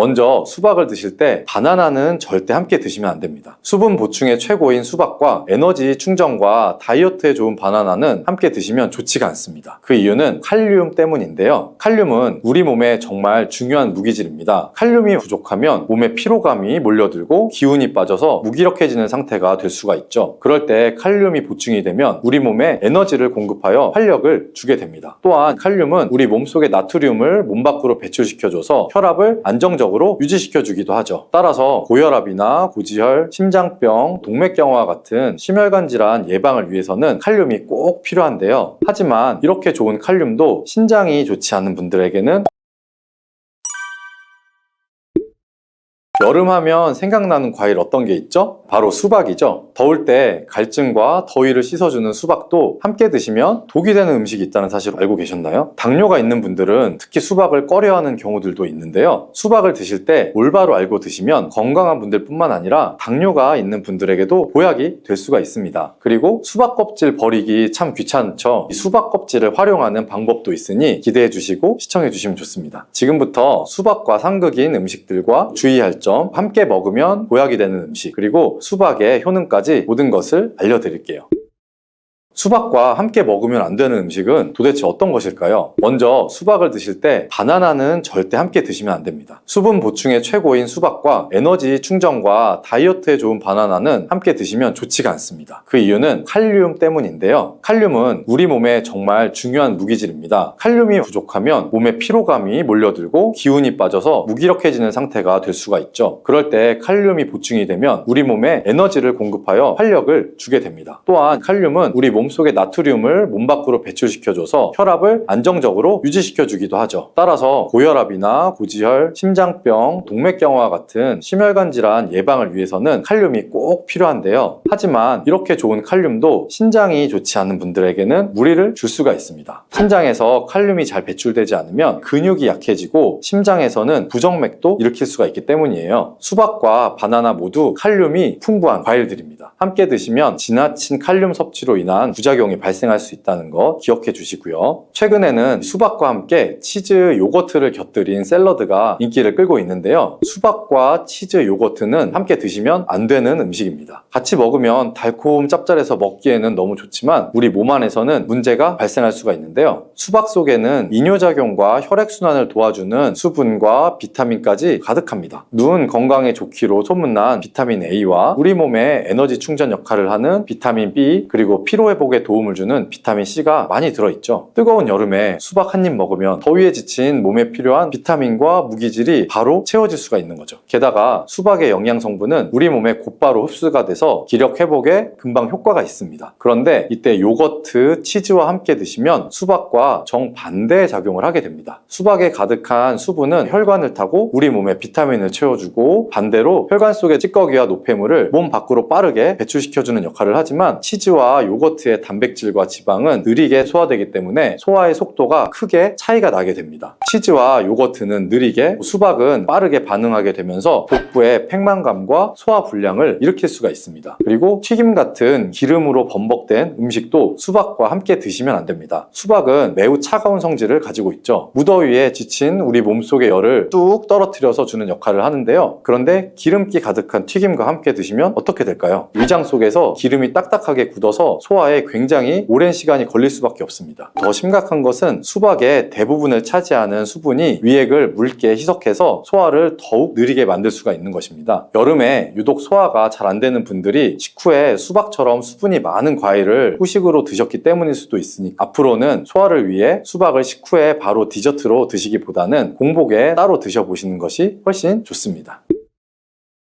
먼저 수박을 드실 때 바나나는 절대 함께 드시면 안 됩니다. 수분 보충의 최고인 수박과 에너지 충전과 다이어트에 좋은 바나나는 함께 드시면 좋지가 않습니다. 그 이유는 칼륨 때문인데요. 칼륨은 우리 몸에 정말 중요한 무기질입니다. 칼륨이 부족하면 몸에 피로감이 몰려들고 기운이 빠져서 무기력해지는 상태가 될 수가 있죠. 그럴 때 칼륨이 보충이 되면 우리 몸에 에너지를 공급하여 활력을 주게 됩니다. 또한 칼륨은 우리 몸속의 나트륨을 몸 밖으로 배출시켜줘서 혈압을 안정적으로 유지시켜주기도 하죠. 따라서 고혈압이나 고지혈, 심장병, 동맥경화 같은 심혈관 질환 예방을 위해서는 칼륨이 꼭 필요한데요. 하지만 이렇게 좋은 칼륨도 신장이 좋지 않은 분들에게는 여름하면 생각나는 과일 어떤 게 있죠? 바로 수박이죠. 더울 때 갈증과 더위를 씻어주는 수박도 함께 드시면 독이 되는 음식이 있다는 사실 알고 계셨나요? 당뇨가 있는 분들은 특히 수박을 꺼려하는 경우들도 있는데요. 수박을 드실 때 올바로 알고 드시면 건강한 분들 뿐만 아니라 당뇨가 있는 분들에게도 보약이 될 수가 있습니다. 그리고 수박 껍질 버리기 참 귀찮죠? 이 수박 껍질을 활용하는 방법도 있으니 기대해 주시고 시청해 주시면 좋습니다. 지금부터 수박과 상극인 음식들과 주의할 점, 함께 먹으면 보약이 되는 음식, 그리고 수박의 효능까지 모든 것을 알려드릴게요. 수박과 함께 먹으면 안 되는 음식은 도대체 어떤 것일까요? 먼저 수박을 드실 때 바나나는 절대 함께 드시면 안 됩니다. 수분 보충의 최고인 수박과 에너지 충전과 다이어트에 좋은 바나나는 함께 드시면 좋지가 않습니다. 그 이유는 칼륨 때문인데요. 칼륨은 우리 몸에 정말 중요한 무기질입니다. 칼륨이 부족하면 몸에 피로감이 몰려들고 기운이 빠져서 무기력해지는 상태가 될 수가 있죠. 그럴 때 칼륨이 보충이 되면 우리 몸에 에너지를 공급하여 활력을 주게 됩니다. 또한 칼륨은 우리 몸속의 나트륨을 몸 밖으로 배출시켜줘서 혈압을 안정적으로 유지시켜주기도 하죠. 따라서 고혈압이나 고지혈, 심장병, 동맥경화 같은 심혈관 질환 예방을 위해서는 칼륨이 꼭 필요한데요. 하지만 이렇게 좋은 칼륨도 신장이 좋지 않은 분들에게는 무리를 줄 수가 있습니다. 신장에서 칼륨이 잘 배출되지 않으면 근육이 약해지고 심장에서는 부정맥도 일으킬 수가 있기 때문이에요. 수박과 바나나 모두 칼륨이 풍부한 과일들입니다. 함께 드시면 지나친 칼륨 섭취로 인한 부작용이 발생할 수 있다는 거 기억해 주시고요. 최근에는 수박과 함께 치즈 요거트를 곁들인 샐러드가 인기를 끌고 있는데요. 수박과 치즈 요거트는 함께 드시면 안 되는 음식입니다. 같이 먹으면 달콤 짭짤해서 먹기에는 너무 좋지만 우리 몸 안에서는 문제가 발생할 수가 있는데요. 수박 속에는 이뇨작용과 혈액순환을 도와주는 수분과 비타민까지 가득합니다. 눈 건강에 좋기로 소문난 비타민 A와 우리 몸의 에너지 충전 역할을 하는 비타민 B, 그리고 피로 회복에 도움을 주는 비타민 C가 많이 들어있죠. 뜨거운 여름에 수박 한 입 먹으면 더위에 지친 몸에 필요한 비타민과 무기질이 바로 채워질 수가 있는 거죠. 게다가 수박의 영양 성분은 우리 몸에 곧바로 흡수가 돼서 기력 회복에 금방 효과가 있습니다. 그런데 이때 요거트, 치즈와 함께 드시면 수박과 정반대의 작용을 하게 됩니다. 수박에 가득한 수분은 혈관을 타고 우리 몸에 비타민을 채워주고, 반대로 혈관 속의 찌꺼기와 노폐물을 몸 밖으로 빠르게 배출시켜주는 역할을 하지만 치즈와 요거트의 단백질과 지방은 느리게 소화되기 때문에 소화의 속도가 크게 차이가 나게 됩니다. 치즈와 요거트는 느리게, 수박은 빠르게 반응하게 되면서 복부에 팽만감과 소화 불량을 일으킬 수가 있습니다. 그리고 튀김 같은 기름으로 범벅된 음식도 수박과 함께 드시면 안 됩니다. 수박은 매우 차가운 성질을 가지고 있죠. 무더위에 지친 우리 몸속의 열을 뚝 떨어뜨려서 주는 역할을 하는데요. 그런데 기름기 가득한 튀김과 함께 드시면 어떻게 될까요? 위장 속에서 기름이 딱딱하게 굳어서 소화에 굉장히 오랜 시간이 걸릴 수밖에 없습니다. 더 심각한 것은 수박의 대부분을 차지하는 수분이 위액을 묽게 희석해서 소화를 더욱 느리게 만들 수가 있는 것입니다. 여름에 유독 소화가 잘 안 되는 분들이 식후에 수박처럼 수분이 많은 과일을 후식으로 드셨기 때문일 수도 있으니 앞으로는 소화를 위해 수박을 식후에 바로 디저트로 드시기보다는 공복에 따로 드셔보시는 것이 훨씬 좋습니다.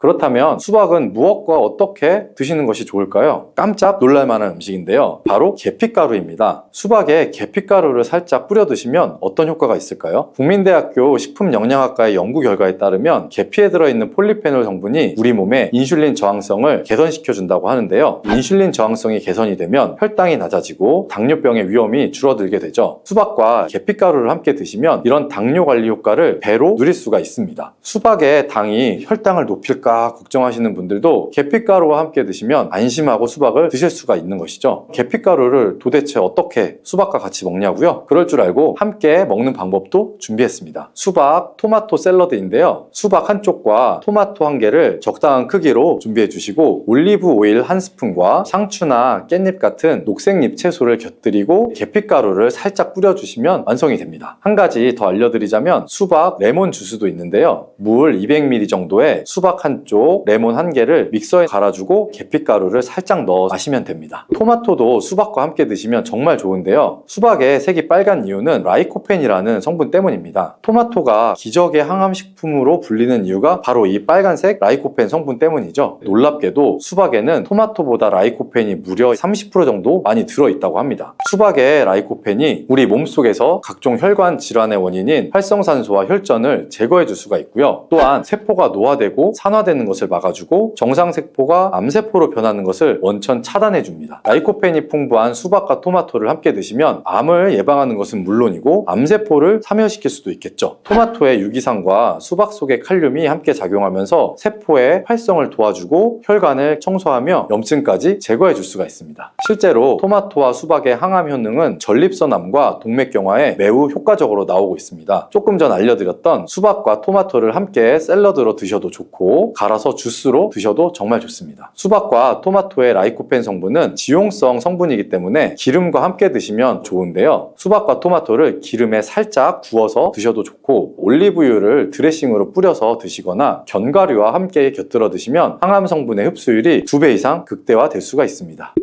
그렇다면 수박은 무엇과 어떻게 드시는 것이 좋을까요? 깜짝 놀랄만한 음식인데요. 바로 계피가루입니다. 수박에 계피가루를 살짝 뿌려 드시면 어떤 효과가 있을까요? 국민대학교 식품영양학과의 연구 결과에 따르면 계피에 들어있는 폴리페놀 성분이 우리 몸의 인슐린 저항성을 개선시켜준다고 하는데요. 인슐린 저항성이 개선이 되면 혈당이 낮아지고 당뇨병의 위험이 줄어들게 되죠. 수박과 계피가루를 함께 드시면 이런 당뇨 관리 효과를 배로 누릴 수가 있습니다. 수박의 당이 혈당을 높일까 떨어질까 걱정하시는 분들도 계피가루와 함께 드시면 안심하고 수박을 드실 수가 있는 것이죠. 계피가루를 도대체 어떻게 수박과 같이 먹냐고요? 그럴 줄 알고 함께 먹는 방법도 준비했습니다. 수박 토마토 샐러드인데요. 수박 한쪽과 토마토 한 개를 적당한 크기로 준비해 주시고 올리브 오일 한 스푼과 상추나 깻잎 같은 녹색잎 채소를 곁들이고 계피가루를 살짝 뿌려주시면 완성이 됩니다. 한 가지 더 알려드리자면 수박 레몬 주스도 있는데요. 물 200ml 정도에 수박 한쪽, 레몬 한 개를 믹서에 갈아주고 계피가루를 살짝 넣어 마시면 됩니다. 토마토도 수박과 함께 드시면 정말 좋은데요. 수박의 색이 빨간 이유는 라이코펜이라는 성분 때문입니다. 토마토가 기적의 항암식품으로 불리는 이유가 바로 이 빨간색 라이코펜 성분 때문이죠. 놀랍게도 수박에는 토마토보다 라이코펜이 무려 30% 정도 많이 들어있다고 합니다. 수박의 라이코펜이 우리 몸속에서 각종 혈관 질환의 원인인 활성산소와 혈전을 제거해 줄 수가 있고요. 또한 세포가 노화되고 산화되는 것을 막아주고 정상세포가 암세포로 변하는 것을 원천 차단해 줍니다. 라이코펜이 풍부한 수박과 토마토를 함께 드시면 암을 예방하는 것은 물론이고 암세포를 사멸시킬 수도 있겠죠. 토마토의 유기산과 수박 속의 칼륨이 함께 작용하면서 세포의 활성을 도와주고 혈관을 청소하며 염증까지 제거해 줄 수가 있습니다. 실제로 토마토와 수박의 항암 효능은 전립선암과 동맥경화에 매우 효과적으로 나오고 있습니다. 조금 전 알려드렸던 수박과 토마토를 함께 샐러드로 드셔도 좋고 갈아서 주스로 드셔도 정말 좋습니다. 수박과 토마토의 라이코펜 성분은 지용성 성분이기 때문에 기름과 함께 드시면 좋은데요. 수박과 토마토를 기름에 살짝 구워서 드셔도 좋고 올리브유를 드레싱으로 뿌려서 드시거나 견과류와 함께 곁들여 드시면 항암 성분의 흡수율이 2배 이상 극대화될 수가 있습니다.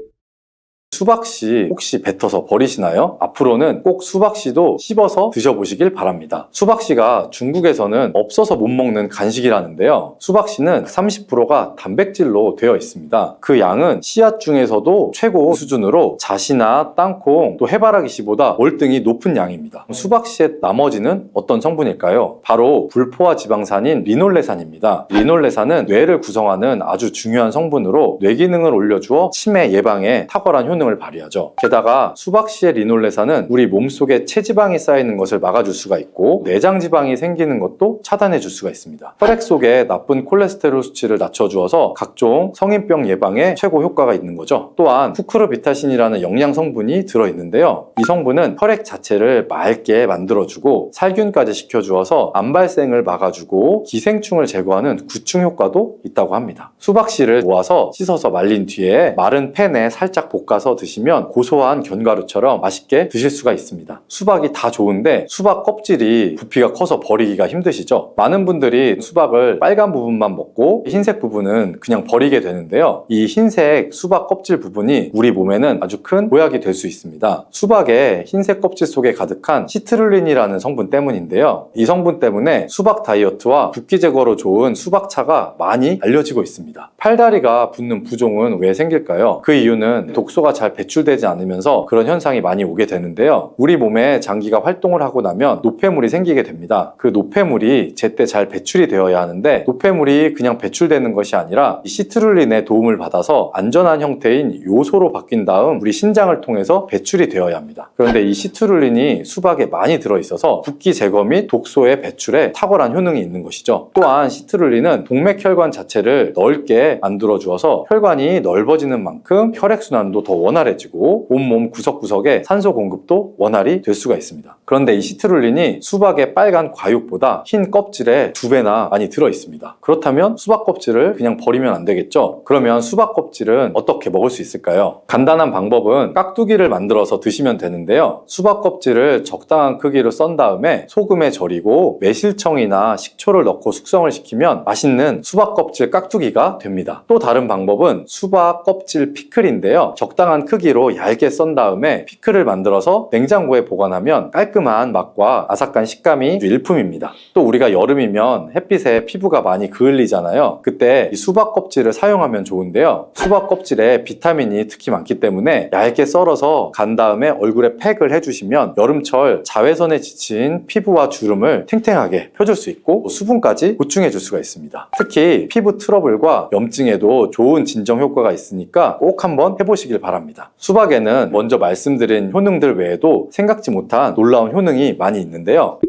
수박씨 혹시 뱉어서 버리시나요? 앞으로는 꼭 수박씨도 씹어서 드셔보시길 바랍니다. 수박씨가 중국에서는 없어서 못 먹는 간식이라는데요. 수박씨는 30%가 단백질로 되어 있습니다. 그 양은 씨앗 중에서도 최고 수준으로 잣이나 땅콩 또 해바라기 씨보다 월등히 높은 양입니다. 수박씨의 나머지는 어떤 성분일까요? 바로 불포화 지방산인 리놀레산입니다. 리놀레산은 뇌를 구성하는 아주 중요한 성분으로 뇌 기능을 올려주어 치매 예방에 탁월한 효능을 발휘하죠. 게다가 수박씨의 리놀레산은 우리 몸속에 체지방이 쌓이는 것을 막아줄 수가 있고 내장지방이 생기는 것도 차단해줄 수가 있습니다. 혈액 속에 나쁜 콜레스테롤 수치를 낮춰주어서 각종 성인병 예방에 최고 효과가 있는 거죠. 또한 쿠크르비타신이라는 영양 성분이 들어있는데요. 이 성분은 혈액 자체를 맑게 만들어주고 살균까지 시켜주어서 암 발생을 막아주고 기생충을 제거하는 구충 효과도 있다고 합니다. 수박씨를 모아서 씻어서 말린 뒤에 마른 팬에 살짝 볶아서 드시면 고소한 견과류처럼 맛있게 드실 수가 있습니다. 수박이 다 좋은데 수박 껍질이 부피가 커서 버리기가 힘드시죠? 많은 분들이 수박을 빨간 부분만 먹고 흰색 부분은 그냥 버리게 되는데요. 이 흰색 수박 껍질 부분이 우리 몸에는 아주 큰 보약이 될 수 있습니다. 수박의 흰색 껍질 속에 가득한 시트룰린이라는 성분 때문인데요. 이 성분 때문에 수박 다이어트와 붓기 제거로 좋은 수박차가 많이 알려지고 있습니다. 팔다리가 붓는 부종은 왜 생길까요? 그 이유는 독소가 잘 배출되지 않으면서 그런 현상이 많이 오게 되는데요. 우리 몸에 장기가 활동을 하고 나면 노폐물이 생기게 됩니다. 그 노폐물이 제때 잘 배출이 되어야 하는데 노폐물이 그냥 배출되는 것이 아니라 이 시트룰린의 도움을 받아서 안전한 형태인 요소로 바뀐 다음 우리 신장을 통해서 배출이 되어야 합니다. 그런데 이 시트룰린이 수박에 많이 들어있어서 붓기 제거 및 독소의 배출에 탁월한 효능이 있는 것이죠. 또한 시트룰린은 동맥혈관 자체를 넓게 만들어 주어서 혈관이 넓어지는 만큼 혈액순환도 더 원활해지고 온몸 구석구석에 산소 공급도 원활히 될 수가 있습니다. 그런데 이 시트룰린이 수박의 빨간 과육보다 흰 껍질에 2배나 많이 들어있습니다. 그렇다면 수박 껍질을 그냥 버리면 안 되겠죠? 그러면 수박 껍질은 어떻게 먹을 수 있을까요? 간단한 방법은 깍두기를 만들어서 드시면 되는데요. 수박 껍질을 적당한 크기로 썬 다음에 소금에 절이고 매실청이나 식초를 넣고 숙성을 시키면 맛있는 수박 껍질 깍두기가 됩니다. 또 다른 방법은 수박 껍질 피클인데요. 적당한 크기로 얇게 썬 다음에 피클을 만들어서 냉장고에 보관하면 깔끔한 맛과 아삭한 식감이 일품입니다. 또 우리가 여름이면 햇빛에 피부가 많이 그을리잖아요. 그때 이 수박 껍질을 사용하면 좋은데요. 수박 껍질에 비타민이 특히 많기 때문에 얇게 썰어서 간 다음에 얼굴에 팩을 해주시면 여름철 자외선에 지친 피부와 주름을 탱탱하게 펴줄 수 있고 수분까지 보충해 줄 수가 있습니다. 특히 피부 트러블과 염증에도 좋은 진정 효과가 있으니까 꼭 한번 해보시길 바랍니다. 수박에는 먼저 말씀드린 효능들 외에도 생각지 못한 놀라운 효능이 많이 있는데요.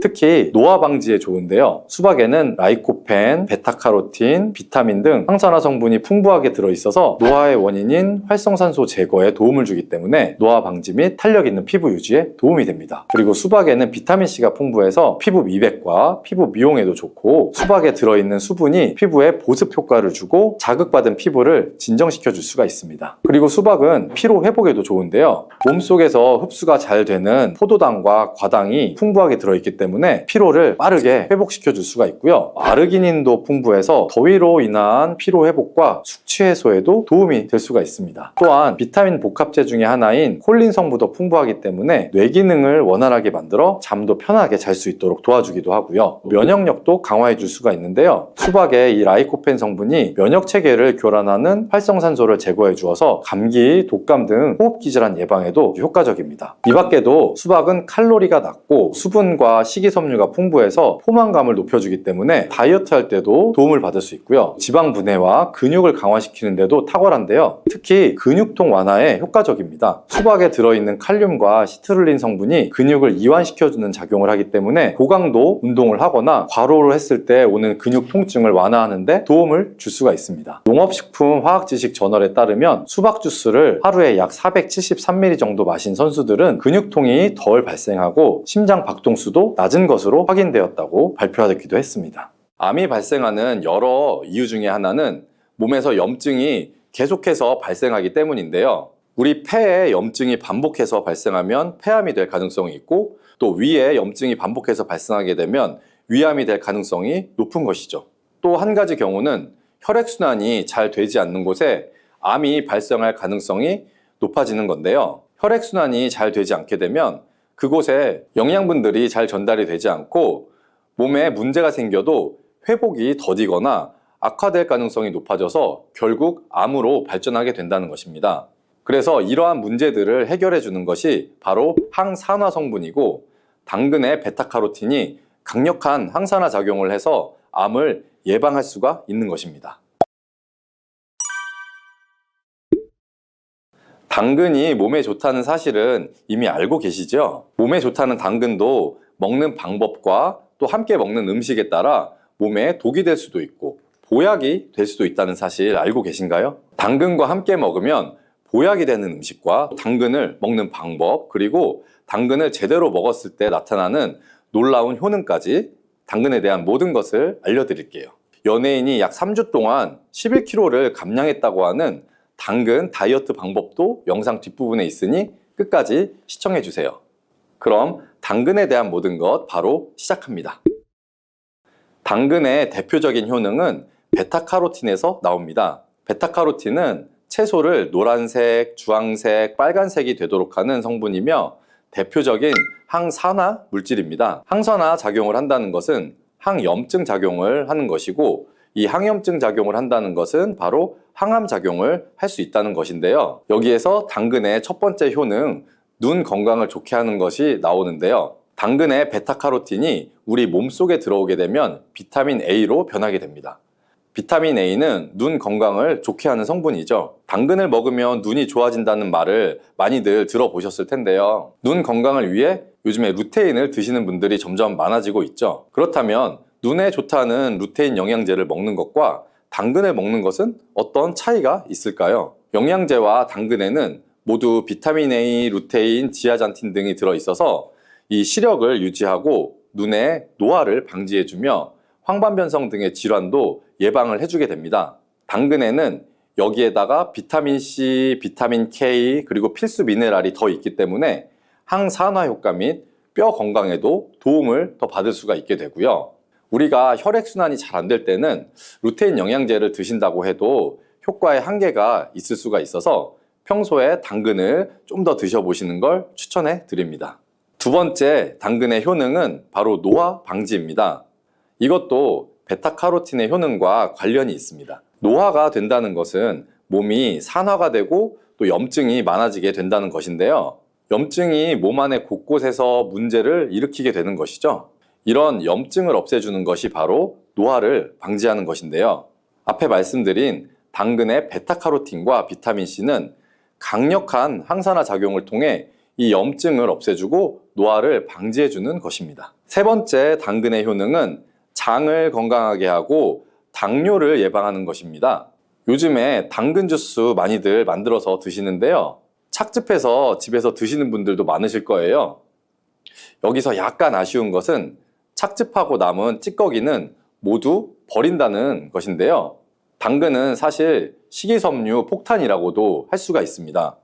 특히 노화 방지에 좋은데요. 수박에는 라이코펜, 베타카로틴, 비타민 등 항산화 성분이 풍부하게 들어있어서 노화의 원인인 활성산소 제거에 도움을 주기 때문에 노화 방지 및 탄력 있는 피부 유지에 도움이 됩니다. 그리고 수박에는 비타민C가 풍부해서 피부 미백과 피부 미용에도 좋고, 수박에 들어있는 수분이 피부에 보습 효과를 주고 자극받은 피부를 진정시켜 줄 수가 있습니다. 그리고 수박은 피로 회복에도 좋은데요. 몸속에서 흡수가 잘 되는 포도당과 과당이 풍부하게 들어있기 때문에 피로를 빠르게 회복시켜 줄 수가 있고요. 아르기닌도 풍부해서 더위로 인한 피로 회복과 숙취 해소에도 도움이 될 수가 있습니다. 또한 비타민 복합제 중에 하나인 콜린 성분도 풍부하기 때문에 뇌 기능을 원활하게 만들어 잠도 편하게 잘 수 있도록 도와주기도 하고요. 면역력도 강화해 줄 수가 있는데요. 수박의 이 라이코펜 성분이 면역 체계를 교란하는 활성산소를 제거해 주어서 감기, 독감 등 호흡기 질환 예방에도 효과적입니다. 이 밖에도 수박은 칼로리가 낮고 수분과 식이섬유가 풍부해서 포만감을 높여주기 때문에 다이어트 할 때도 도움을 받을 수 있고요. 지방 분해와 근육을 강화시키는 데도 탁월한데요. 특히 근육통 완화에 효과적입니다. 수박에 들어있는 칼륨과 시트룰린 성분이 근육을 이완시켜주는 작용을 하기 때문에 고강도 운동을 하거나 과로를 했을 때 오는 근육 통증을 완화하는 데 도움을 줄 수가 있습니다. 농업식품 화학지식 저널에 따르면 수박 주스를 하루에 약 473ml 정도 마신 선수들은 근육통이 덜 발생하고 심장 박동수도 낮은 것으로 확인되었다고 발표하기도 했습니다. 암이 발생하는 여러 이유 중에 하나는 몸에서 염증이 계속해서 발생하기 때문인데요. 우리 폐에 염증이 반복해서 발생하면 폐암이 될 가능성이 있고, 또 위에 염증이 반복해서 발생하게 되면 위암이 될 가능성이 높은 것이죠. 또 한 가지 경우는 혈액순환이 잘 되지 않는 곳에 암이 발생할 가능성이 높아지는 건데요. 혈액순환이 잘 되지 않게 되면 그곳에 영양분들이 잘 전달이 되지 않고 몸에 문제가 생겨도 회복이 더디거나 악화될 가능성이 높아져서 결국 암으로 발전하게 된다는 것입니다. 그래서 이러한 문제들을 해결해 주는 것이 바로 항산화 성분이고, 당근의 베타카로틴이 강력한 항산화 작용을 해서 암을 예방할 수가 있는 것입니다. 당근이 몸에 좋다는 사실은 이미 알고 계시죠? 몸에 좋다는 당근도 먹는 방법과 또 함께 먹는 음식에 따라 몸에 독이 될 수도 있고 보약이 될 수도 있다는 사실 알고 계신가요? 당근과 함께 먹으면 보약이 되는 음식과 당근을 먹는 방법, 그리고 당근을 제대로 먹었을 때 나타나는 놀라운 효능까지 당근에 대한 모든 것을 알려드릴게요. 연예인이 약 3주 동안 11kg를 감량했다고 하는 당근 다이어트 방법도 영상 뒷부분에 있으니 끝까지 시청해 주세요. 그럼 당근에 대한 모든 것 바로 시작합니다. 당근의 대표적인 효능은 베타카로틴에서 나옵니다. 베타카로틴은 채소를 노란색, 주황색, 빨간색이 되도록 하는 성분이며 대표적인 항산화 물질입니다. 항산화 작용을 한다는 것은 항염증 작용을 하는 것이고, 이 항염증 작용을 한다는 것은 바로 항암 작용을 할 수 있다는 것인데요. 여기에서 당근의 첫 번째 효능, 눈 건강을 좋게 하는 것이 나오는데요. 당근의 베타카로틴이 우리 몸속에 들어오게 되면 비타민 A로 변하게 됩니다. 비타민 A는 눈 건강을 좋게 하는 성분이죠. 당근을 먹으면 눈이 좋아진다는 말을 많이들 들어보셨을 텐데요. 눈 건강을 위해 요즘에 루테인을 드시는 분들이 점점 많아지고 있죠. 그렇다면 눈에 좋다는 루테인 영양제를 먹는 것과 당근을 먹는 것은 어떤 차이가 있을까요? 영양제와 당근에는 모두 비타민 A, 루테인, 지아잔틴 등이 들어있어서 이 시력을 유지하고 눈의 노화를 방지해주며 황반변성 등의 질환도 예방을 해주게 됩니다. 당근에는 여기에다가 비타민 C, 비타민 K, 그리고 필수 미네랄이 더 있기 때문에 항산화 효과 및 뼈 건강에도 도움을 더 받을 수가 있게 되고요. 우리가 혈액순환이 잘 안 될 때는 루테인 영양제를 드신다고 해도 효과에 한계가 있을 수가 있어서 평소에 당근을 좀 더 드셔보시는 걸 추천해 드립니다. 두 번째 당근의 효능은 바로 노화 방지입니다. 이것도 베타카로틴의 효능과 관련이 있습니다. 노화가 된다는 것은 몸이 산화가 되고 또 염증이 많아지게 된다는 것인데요. 염증이 몸 안의 곳곳에서 문제를 일으키게 되는 것이죠. 이런 염증을 없애주는 것이 바로 노화를 방지하는 것인데요. 앞에 말씀드린 당근의 베타카로틴과 비타민C는 강력한 항산화 작용을 통해 이 염증을 없애주고 노화를 방지해주는 것입니다. 세 번째 당근의 효능은 장을 건강하게 하고 당뇨를 예방하는 것입니다. 요즘에 당근 주스 많이들 만들어서 드시는데요. 착즙해서 집에서 드시는 분들도 많으실 거예요. 여기서 약간 아쉬운 것은 착즙하고 남은 찌꺼기는 모두 버린다는 것인데요. 당근은 사실 식이섬유 폭탄이라고도 할 수가 있습니다.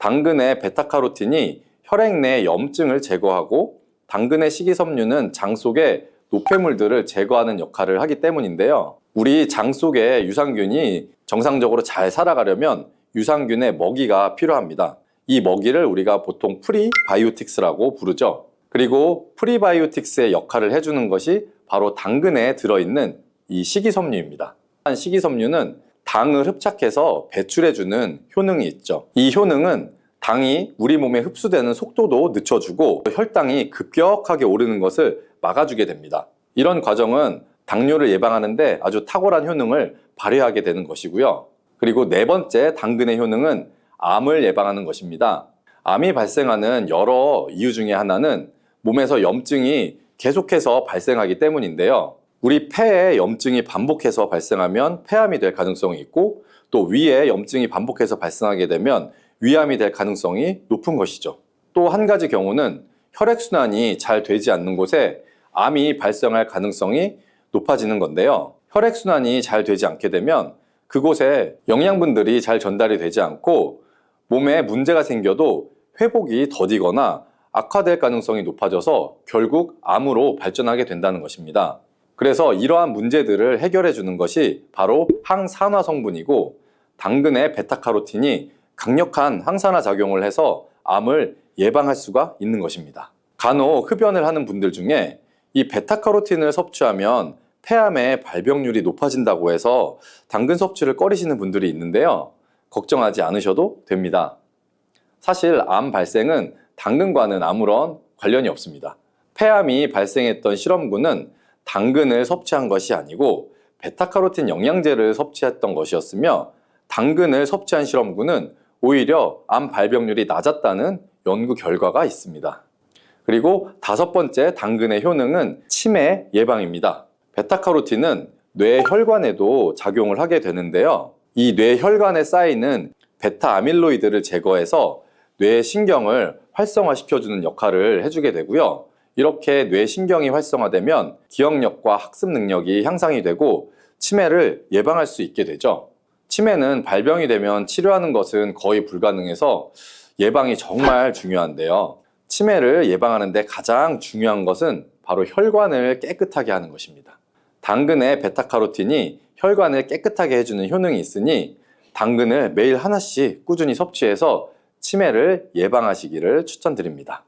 당근의 베타카로틴이 혈액 내 염증을 제거하고 당근의 식이섬유는 장 속의 노폐물들을 제거하는 역할을 하기 때문인데요. 우리 장 속에 유산균이 정상적으로 잘 살아가려면 유산균의 먹이가 필요합니다. 이 먹이를 우리가 보통 프리바이오틱스라고 부르죠. 그리고 프리바이오틱스의 역할을 해주는 것이 바로 당근에 들어있는 이 식이섬유입니다. 식이섬유는 당을 흡착해서 배출해주는 효능이 있죠. 이 효능은 당이 우리 몸에 흡수되는 속도도 늦춰주고 혈당이 급격하게 오르는 것을 막아주게 됩니다. 이런 과정은 당뇨를 예방하는데 아주 탁월한 효능을 발휘하게 되는 것이고요. 그리고 네 번째 당근의 효능은 암을 예방하는 것입니다. 암이 발생하는 여러 이유 중에 하나는 몸에서 염증이 계속해서 발생하기 때문인데요. 우리 폐에 염증이 반복해서 발생하면 폐암이 될 가능성이 있고 또 위에 염증이 반복해서 발생하게 되면 위암이 될 가능성이 높은 것이죠. 또 한 가지 경우는 혈액순환이 잘 되지 않는 곳에 암이 발생할 가능성이 높아지는 건데요. 혈액순환이 잘 되지 않게 되면 그곳에 영양분들이 잘 전달이 되지 않고 몸에 문제가 생겨도 회복이 더디거나 악화될 가능성이 높아져서 결국 암으로 발전하게 된다는 것입니다. 그래서 이러한 문제들을 해결해 주는 것이 바로 항산화 성분이고 당근의 베타카로틴이 강력한 항산화 작용을 해서 암을 예방할 수가 있는 것입니다. 간혹 흡연을 하는 분들 중에 이 베타카로틴을 섭취하면 폐암의 발병률이 높아진다고 해서 당근 섭취를 꺼리시는 분들이 있는데요. 걱정하지 않으셔도 됩니다. 사실 암 발생은 당근과는 아무런 관련이 없습니다. 폐암이 발생했던 실험군은 당근을 섭취한 것이 아니고 베타카로틴 영양제를 섭취했던 것이었으며 당근을 섭취한 실험군은 오히려 암 발병률이 낮았다는 연구 결과가 있습니다. 그리고 다섯 번째 당근의 효능은 치매 예방입니다. 베타카로틴은 뇌혈관에도 작용을 하게 되는데요. 이 뇌혈관에 쌓이는 베타 아밀로이드를 제거해서 뇌신경을 활성화시켜주는 역할을 해주게 되고요. 이렇게 뇌신경이 활성화되면 기억력과 학습 능력이 향상이 되고 치매를 예방할 수 있게 되죠. 치매는 발병이 되면 치료하는 것은 거의 불가능해서 예방이 정말 중요한데요. 치매를 예방하는 데 가장 중요한 것은 바로 혈관을 깨끗하게 하는 것입니다. 당근의 베타카로틴이 혈관을 깨끗하게 해주는 효능이 있으니 당근을 매일 하나씩 꾸준히 섭취해서 치매를 예방하시기를 추천드립니다.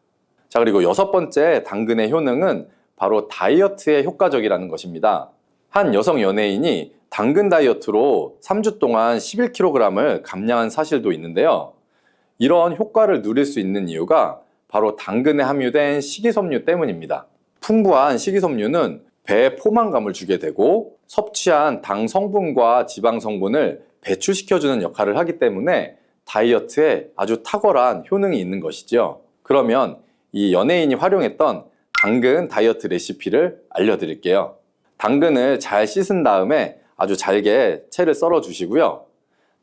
자, 그리고 여섯 번째 당근의 효능은 바로 다이어트에 효과적이라는 것입니다. 한 여성 연예인이 당근 다이어트로 3주 동안 11kg을 감량한 사실도 있는데요. 이런 효과를 누릴 수 있는 이유가 바로 당근에 함유된 식이섬유 때문입니다. 풍부한 식이섬유는 배에 포만감을 주게 되고 섭취한 당 성분과 지방 성분을 배출시켜주는 역할을 하기 때문에 다이어트에 아주 탁월한 효능이 있는 것이죠. 그러면 이 연예인이 활용했던 당근 다이어트 레시피를 알려드릴게요. 당근을 잘 씻은 다음에 아주 잘게 채를 썰어 주시고요.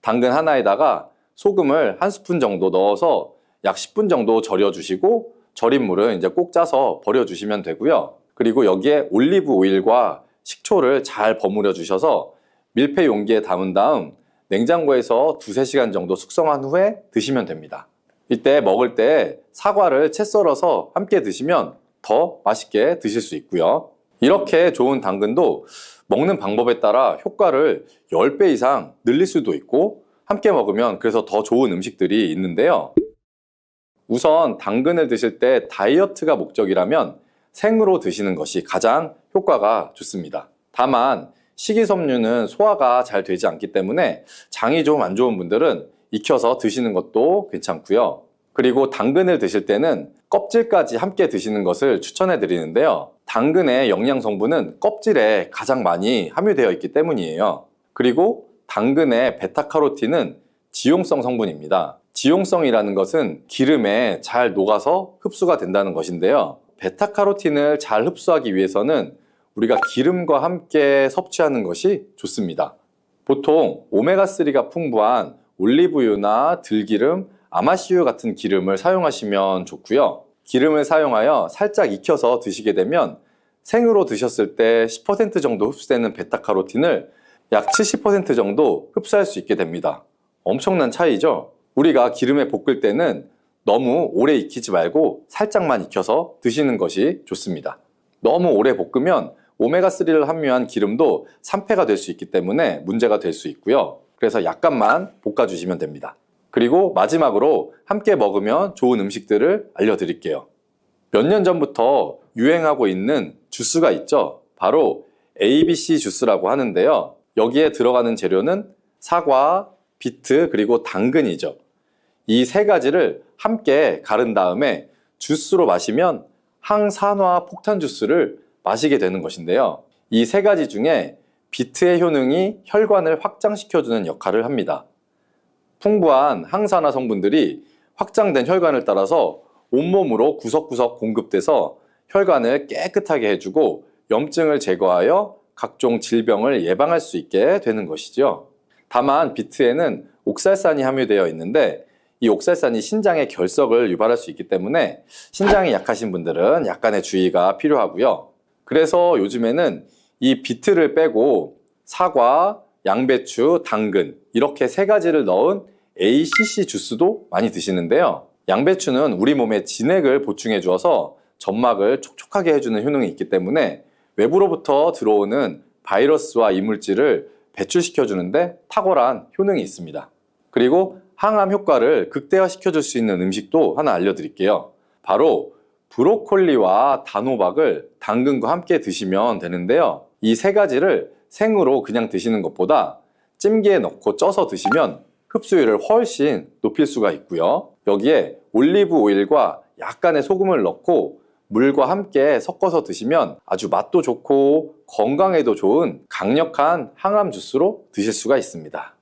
당근 하나에다가 소금을 한 스푼 정도 넣어서 약 10분 정도 절여 주시고 절인 물은 이제 꼭 짜서 버려 주시면 되고요. 그리고 여기에 올리브 오일과 식초를 잘 버무려 주셔서 밀폐 용기에 담은 다음 냉장고에서 2~3시간 정도 숙성한 후에 드시면 됩니다. 이때 먹을 때 사과를 채 썰어서 함께 드시면 더 맛있게 드실 수 있고요. 이렇게 좋은 당근도 먹는 방법에 따라 효과를 10배 이상 늘릴 수도 있고 함께 먹으면 그래서 더 좋은 음식들이 있는데요. 우선 당근을 드실 때 다이어트가 목적이라면 생으로 드시는 것이 가장 효과가 좋습니다. 다만 식이섬유는 소화가 잘 되지 않기 때문에 장이 좀 안 좋은 분들은 익혀서 드시는 것도 괜찮고요. 그리고 당근을 드실 때는 껍질까지 함께 드시는 것을 추천해 드리는데요. 당근의 영양 성분은 껍질에 가장 많이 함유되어 있기 때문이에요. 그리고 당근의 베타카로틴은 지용성 성분입니다. 지용성이라는 것은 기름에 잘 녹아서 흡수가 된다는 것인데요. 베타카로틴을 잘 흡수하기 위해서는 우리가 기름과 함께 섭취하는 것이 좋습니다. 보통 오메가3가 풍부한 올리브유나 들기름, 아마씨유 같은 기름을 사용하시면 좋고요. 기름을 사용하여 살짝 익혀서 드시게 되면 생으로 드셨을 때 10% 정도 흡수되는 베타카로틴을 약 70% 정도 흡수할 수 있게 됩니다. 엄청난 차이죠? 우리가 기름에 볶을 때는 너무 오래 익히지 말고 살짝만 익혀서 드시는 것이 좋습니다. 너무 오래 볶으면 오메가3를 함유한 기름도 산패가 될 수 있기 때문에 문제가 될 수 있고요. 그래서 약간만 볶아주시면 됩니다. 그리고 마지막으로 함께 먹으면 좋은 음식들을 알려드릴게요. 몇 년 전부터 유행하고 있는 주스가 있죠. 바로 ABC 주스라고 하는데요. 여기에 들어가는 재료는 사과, 비트, 그리고 당근이죠. 이 세 가지를 함께 가른 다음에 주스로 마시면 항산화 폭탄 주스를 마시게 되는 것인데요. 이 세 가지 중에 비트의 효능이 혈관을 확장시켜주는 역할을 합니다. 풍부한 항산화 성분들이 확장된 혈관을 따라서 온몸으로 구석구석 공급돼서 혈관을 깨끗하게 해주고 염증을 제거하여 각종 질병을 예방할 수 있게 되는 것이죠. 다만 비트에는 옥살산이 함유되어 있는데 이 옥살산이 신장의 결석을 유발할 수 있기 때문에 신장이 약하신 분들은 약간의 주의가 필요하고요. 그래서 요즘에는 이 비트를 빼고 사과, 양배추, 당근 이렇게 세 가지를 넣은 ACC 주스도 많이 드시는데요. 양배추는 우리 몸에 진액을 보충해 주어서 점막을 촉촉하게 해주는 효능이 있기 때문에 외부로부터 들어오는 바이러스와 이물질을 배출시켜 주는데 탁월한 효능이 있습니다. 그리고 항암 효과를 극대화시켜 줄 수 있는 음식도 하나 알려드릴게요. 바로 브로콜리와 단호박을 당근과 함께 드시면 되는데요. 이 세 가지를 생으로 그냥 드시는 것보다 찜기에 넣고 쪄서 드시면 흡수율을 훨씬 높일 수가 있고요. 여기에 올리브 오일과 약간의 소금을 넣고 물과 함께 섞어서 드시면 아주 맛도 좋고 건강에도 좋은 강력한 항암 주스로 드실 수가 있습니다.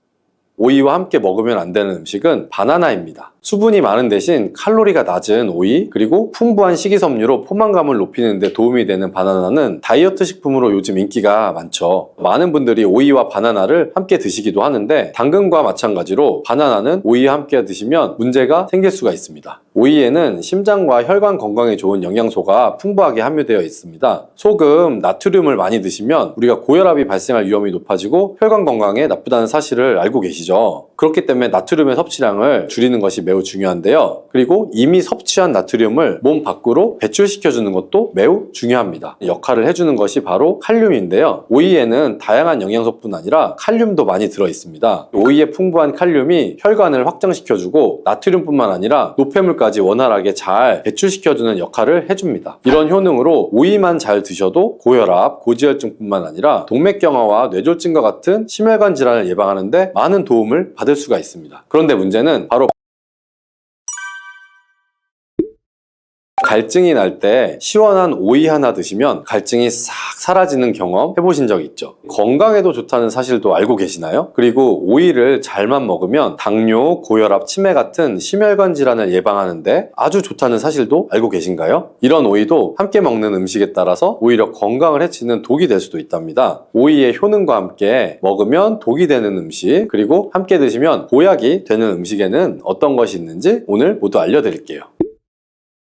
오이와 함께 먹으면 안 되는 음식은 바나나입니다. 수분이 많은 대신 칼로리가 낮은 오이, 그리고 풍부한 식이섬유로 포만감을 높이는 데 도움이 되는 바나나는 다이어트 식품으로 요즘 인기가 많죠. 많은 분들이 오이와 바나나를 함께 드시기도 하는데 당근과 마찬가지로 바나나는 오이와 함께 드시면 문제가 생길 수가 있습니다. 오이에는 심장과 혈관 건강에 좋은 영양소가 풍부하게 함유되어 있습니다. 소금, 나트륨을 많이 드시면 우리가 고혈압이 발생할 위험이 높아지고 혈관 건강에 나쁘다는 사실을 알고 계시죠. 그렇기 때문에 나트륨의 섭취량을 줄이는 것이 매우 중요한데요. 그리고 이미 섭취한 나트륨을 몸 밖으로 배출시켜주는 것도 매우 중요합니다. 역할을 해주는 것이 바로 칼륨인데요. 오이에는 다양한 영양소뿐 아니라 칼륨도 많이 들어있습니다. 오이의 풍부한 칼륨이 혈관을 확장시켜주고 나트륨뿐만 아니라 노폐물까지 원활하게 잘 배출시켜주는 역할을 해줍니다. 이런 효능으로 오이만 잘 드셔도 고혈압, 고지혈증뿐만 아니라 동맥경화와 뇌졸중과 같은 심혈관 질환을 예방하는 데 많은 도움을 받을 수가 있습니다. 그런데 문제는 바로 갈증이 날 때 시원한 오이 하나 드시면 갈증이 싹 사라지는 경험 해보신 적 있죠? 건강에도 좋다는 사실도 알고 계시나요? 그리고 오이를 잘만 먹으면 당뇨, 고혈압, 치매 같은 심혈관 질환을 예방하는데 아주 좋다는 사실도 알고 계신가요? 이런 오이도 함께 먹는 음식에 따라서 오히려 건강을 해치는 독이 될 수도 있답니다. 오이의 효능과 함께 먹으면 독이 되는 음식, 그리고 함께 드시면 보약이 되는 음식에는 어떤 것이 있는지 오늘 모두 알려드릴게요.